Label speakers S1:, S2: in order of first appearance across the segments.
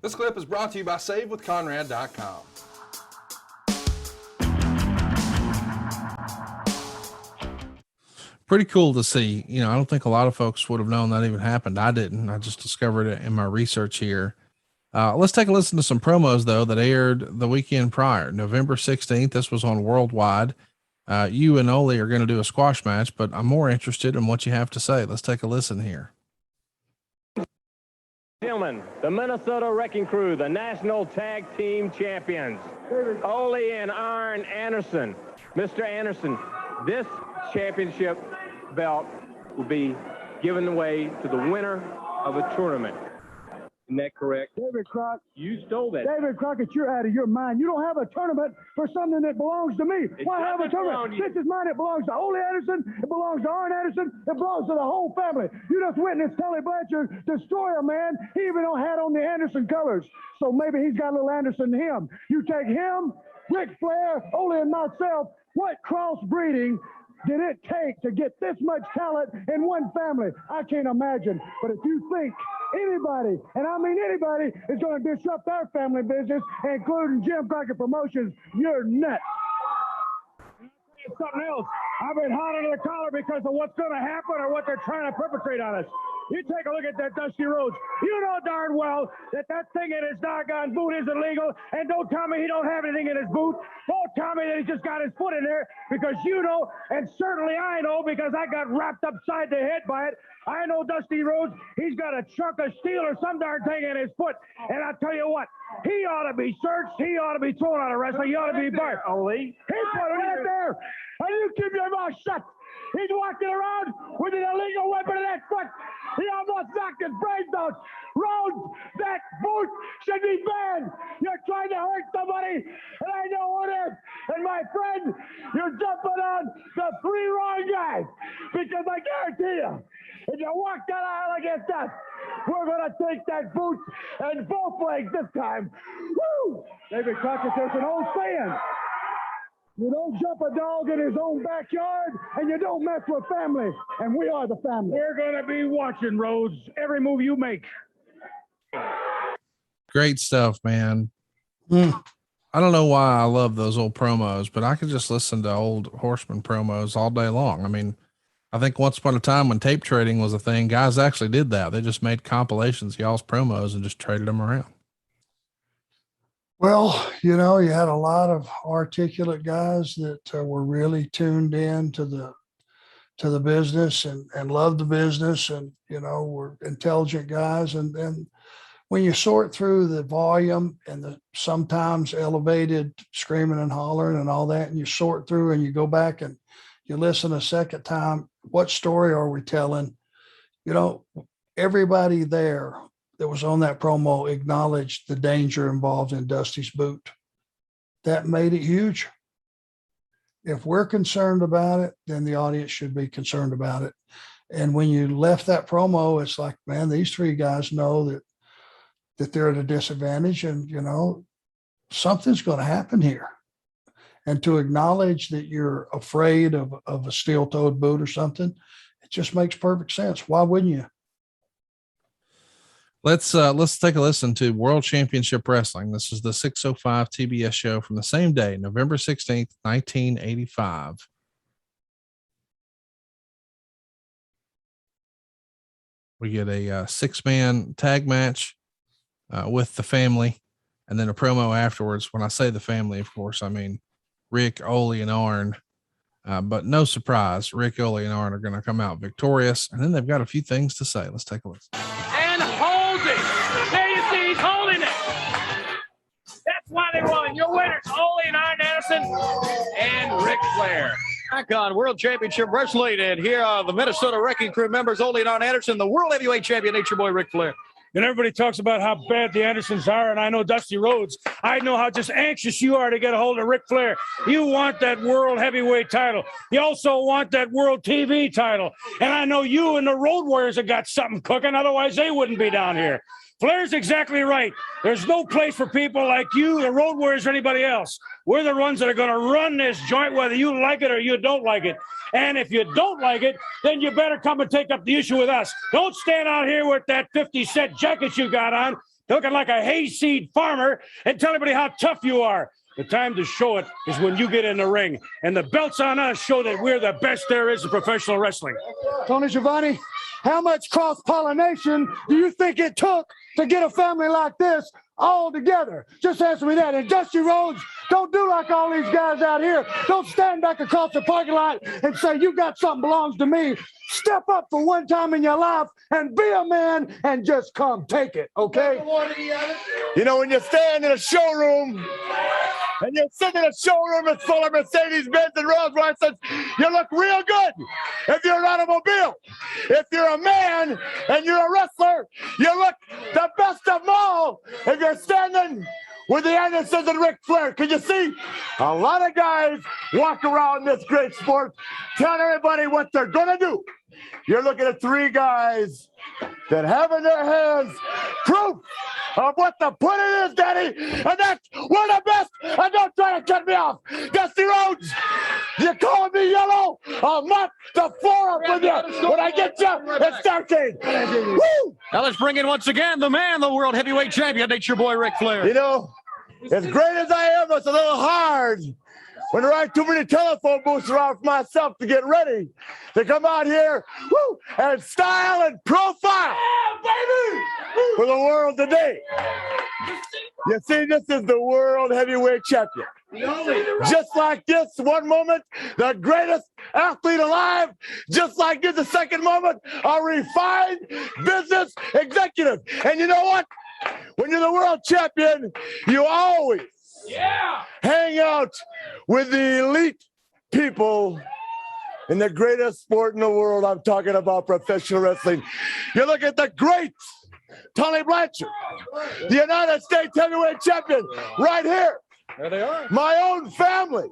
S1: This clip is brought to you by SaveWithConrad.com.
S2: Pretty cool to see. You know, I don't think a lot of folks would have known that even happened. I didn't. I just discovered it in my research here. Let's take a listen to some promos, though, that aired the weekend prior, November 16th. This was on Worldwide. You and Ole are going to do a squash match, but I'm more interested in what you have to say. Let's take a listen here.
S3: Gentlemen, the Minnesota Wrecking Crew, the National Tag Team Champions, Ole and Arn Anderson. Mr. Anderson, this championship belt will be given away to the winner of a tournament. Isn't that correct?
S4: David Crockett.
S3: You stole that.
S4: David Crockett, you're out of your mind. You don't have a tournament for something that belongs to me. Why have a tournament? This is mine. It belongs to Ole Anderson. It belongs to Arn Anderson. It belongs to the whole family. You just witnessed Tully Blanchard destroy a man. He even had on the Anderson colors. So maybe he's got a little Anderson in him. You take him, Ric Flair, Ole, and myself. What crossbreeding did it take to get this much talent in one family? I can't imagine. But if you think anybody, and I mean anybody, is going to disrupt our family business, including Jim Crockett Promotions, you're nuts. Something else. I've been hot under the collar because of what's going to happen or what they're trying to perpetrate on us. You take a look at that Dusty Rhodes. You know darn well that that thing in his doggone boot isn't legal, and don't tell me he don't have anything in his boot. Don't tell me that he just got his foot in there, because you know, and certainly I know, because I got wrapped upside the head by it. I know Dusty Rhodes, he's got a chunk of steel or some darn thing in his foot. And I'll tell you what, he ought to be searched. He ought to be thrown out of wrestling. He ought to be barred. He put it right there. And you keep your mouth shut. He's walking around with an illegal weapon in that foot. He almost knocked his brains out. Rhodes, that boot should be banned. You're trying to hurt somebody, and I know what it is. And my friend, you're jumping on the three wrong guys, because I guarantee you, if you walk that aisle against us, we're going to take that boot and both legs this time. Woo! David Crockett, there's an old saying. You don't jump a dog in his own backyard, and you don't mess with family. And we are the family. We're going to be watching, Rhodes, every move you make.
S2: Great stuff, man. I don't know why I love those old promos, but I could just listen to old Horseman promos all day long. I mean, I think once upon a time when tape trading was a thing, guys actually did that. They just made compilations of y'all's promos and just traded them around.
S5: Well, you know, you had a lot of articulate guys that were really tuned in to the business and loved the business, and, you know, were intelligent guys. And when you sort through the volume and the sometimes elevated screaming and hollering and all that, and you sort through and you go back and you listen a second time, what story are we telling? You know, everybody there that was on that promo acknowledged the danger involved in Dusty's boot. That made it huge. If we're concerned about it, then the audience should be concerned about it. And when you left that promo, it's like, man, these three guys know that they're at a disadvantage, and, you know, something's going to happen here. And to acknowledge that you're afraid of a steel-toed boot or something, it just makes perfect sense. Why wouldn't you?
S2: Let's take a listen to World Championship Wrestling. This is the 605 TBS show from the same day, November 16th, 1985. We get a six-man tag match with the family, and then a promo afterwards. When I say the family, of course, I mean Rick, Ole, and Arn. But no surprise, Rick, Ole, and Arn are going to come out victorious, and then they've got a few things to say. Let's take a listen.
S3: And hold it. There you see, he's holding it. That's why they won. Your winners, Ole and Arn Anderson and Ric Flair.
S6: Back on World Championship Wrestling, and here are the Minnesota Wrecking Crew members, Ole and Arn Anderson, the World Heavyweight Champion, Nature Boy Ric Flair.
S7: And everybody talks about how bad the Andersons are, and I know Dusty Rhodes. I know how just anxious you are to get a hold of Ric Flair. You want that World Heavyweight title. You also want that World TV title. And I know you and the Road Warriors have got something cooking, otherwise they wouldn't be down here. Flair's exactly right. There's no place for people like you, the Road Warriors, or anybody else. We're the ones that are going to run this joint, whether you like it or you don't like it. And if you don't like it, then you better come and take up the issue with us. Don't stand out here with that 50-cent jacket you got on, looking like a hayseed farmer, and tell everybody how tough you are. The time to show it is when you get in the ring, and the belts on us show that we're the best there is in professional wrestling.
S4: Tony Schiavone, how much cross-pollination do you think it took to get a family like this all together? Just answer me that. And Dusty Rhodes, don't do like all these guys out here. Don't stand back across the parking lot and say, you got something belongs to me. Step up for one time in your life and be a man and just come take it, okay?
S8: You know, when you stand in a showroom and you're sitting in a showroom that's full of Mercedes-Benz and Rolls-Royces, you look real good if you're an automobile. If you're a man and you're a wrestler, you look the best of them all if you're standing with the Andersons and Ric Flair. Can you see? A lot of guys walk around this great sport telling everybody what they're going to do. You're looking at three guys that have in their hands proof of what the pudding is, Daddy, and that's we're the best. And don't try to cut me off. Dusty Rhodes, you calling me yellow? I'll mop the floor up with you. When I get you, it's starting. Woo!
S6: Now let's bring in once again the man, the world heavyweight champion. It's your boy Ric Flair.
S8: You know, as great as I am, it's a little hard when there aren't too many telephone booths around for myself to get ready to come out here, woo, and style and profile for the world today. You see, this is the world heavyweight champion. Just like this, one moment, the greatest athlete alive. Just like this, the second moment, a refined business executive. And you know what? When you're the world champion, you always hang out with the elite people in the greatest sport in the world. I'm talking about professional wrestling. You look at the great Tully Blanchard, the United States heavyweight champion, right here.
S6: There they are.
S8: My own family,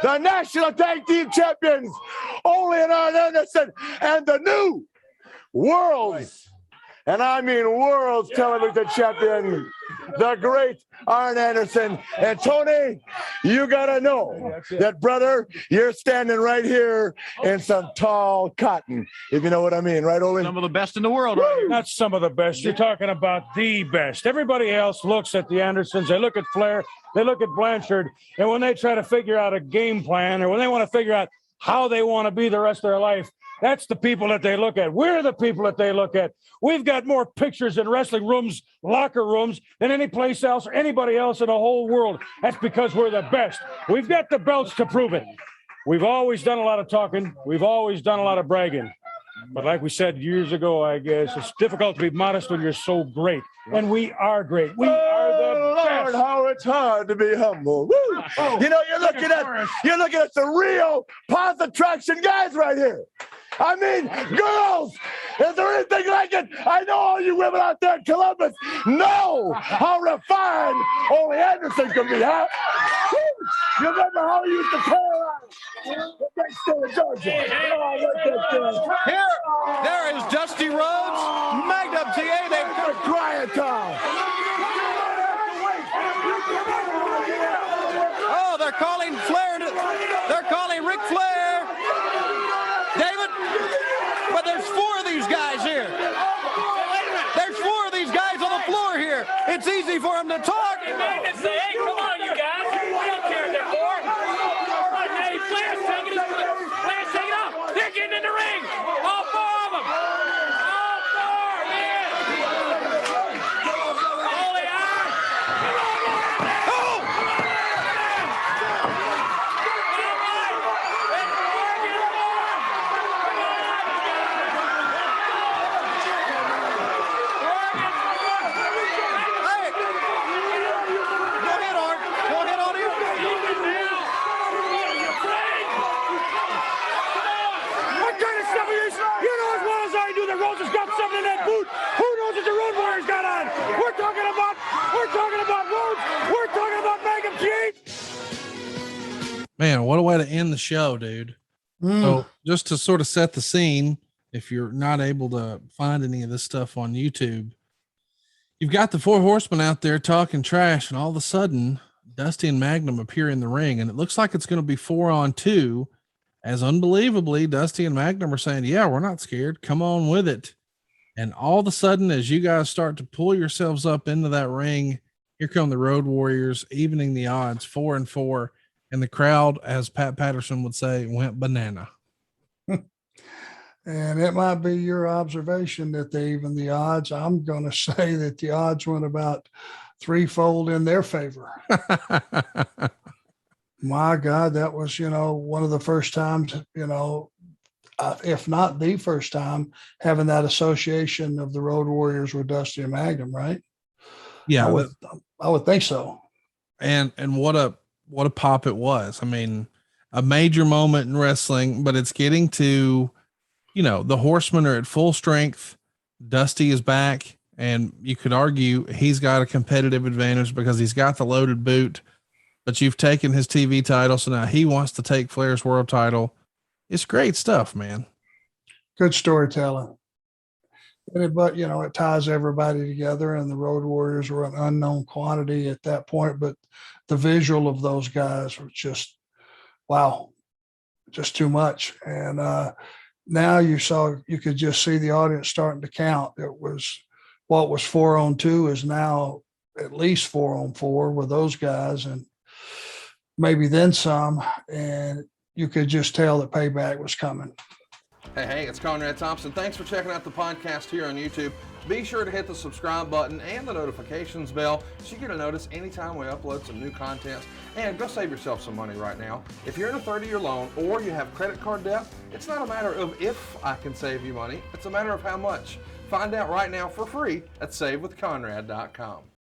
S8: the national tag team champions, Ole and Arn Anderson, and the new world's, and I mean world's television champion, the great Arn Anderson. And Tony, you got to know that, brother, you're standing right here in some tall cotton, if you know what I mean. Right, Ole?
S6: Some of the best in the world right here.
S7: Not some of the best. You're talking about the best. Everybody else looks at the Andersons. They look at Flair. They look at Blanchard. And when they try to figure out a game plan or when they want to figure out how they want to be the rest of their life, that's the people that they look at. We're the people that they look at. We've got more pictures in wrestling rooms, locker rooms, than any place else or anybody else in the whole world. That's because we're the best. We've got the belts to prove it. We've always done a lot of talking. We've always done a lot of bragging. But like we said years ago, I guess, it's difficult to be modest when you're so great. And we are great. We are the best.
S8: Lord, how it's hard to be humble. Woo! You know, you're looking at the real positive attraction guys right here. I mean, girls, is there anything like it? I know all you women out there in Columbus know how refined Ole Anderson can be, huh? You remember how he used to terrorize the big state of Georgia?
S6: Here, there is Dusty Rhodes, Magnum TA.
S8: They're crying time.
S6: Oh, they're calling Flair. They're calling Ric Flair. David, but there's four of these guys here. There's four of these guys on the floor here. It's easy for them to talk.
S3: Hey, come on, you guys. We don't care if they're four. Hey, Flair's taking it off. They're getting in the ring. All four of them. All four, yeah. Holy Arn.
S6: Oh!
S7: Roses got something in that boot. Who knows what the Road Warriors got on? We're talking about Rhodes. We're talking about Magnum TA.
S2: Man, what a way to end the show, dude. So just to sort of set the scene, if you're not able to find any of this stuff on YouTube, you've got the Four Horsemen out there talking trash, and all of a sudden Dusty and Magnum appear in the ring, and it looks like it's going to be 4-on-2. As unbelievably, Dusty and Magnum are saying, yeah, we're not scared. Come on with it. And all of a sudden, as you guys start to pull yourselves up into that ring, here come the Road Warriors, evening the odds 4-4. And the crowd, as Pat Patterson would say, went banana.
S5: And it might be your observation that they even the odds. I'm going to say that the odds went about threefold in their favor. My God, that was, one of the first times, if not the first time, having that association of the Road Warriors with Dusty and Magnum, right?
S2: Yeah,
S5: I would think so.
S2: And what a pop it was. I mean, a major moment in wrestling, but it's getting to, the Horsemen are at full strength. Dusty is back, and you could argue he's got a competitive advantage because he's got the loaded boot, but you've taken his TV title. So now he wants to take Flair's world title. It's great stuff, man.
S5: Good storytelling. But, it ties everybody together, and the Road Warriors were an unknown quantity at that point, but the visual of those guys was just, wow, just too much. And now you could just see the audience starting to count. It was what was 4-on-2 is now at least 4-on-4 with those guys, and maybe then some. And you could just tell that payback was coming.
S1: Hey, it's Conrad Thompson. Thanks for checking out the podcast here on YouTube. Be sure to hit the subscribe button and the notifications bell so you get a notice anytime we upload some new content. And go save yourself some money right now. If you're in a 30-year loan or you have credit card debt, it's not a matter of if I can save you money. It's a matter of how much. Find out right now for free at SaveWithConrad.com.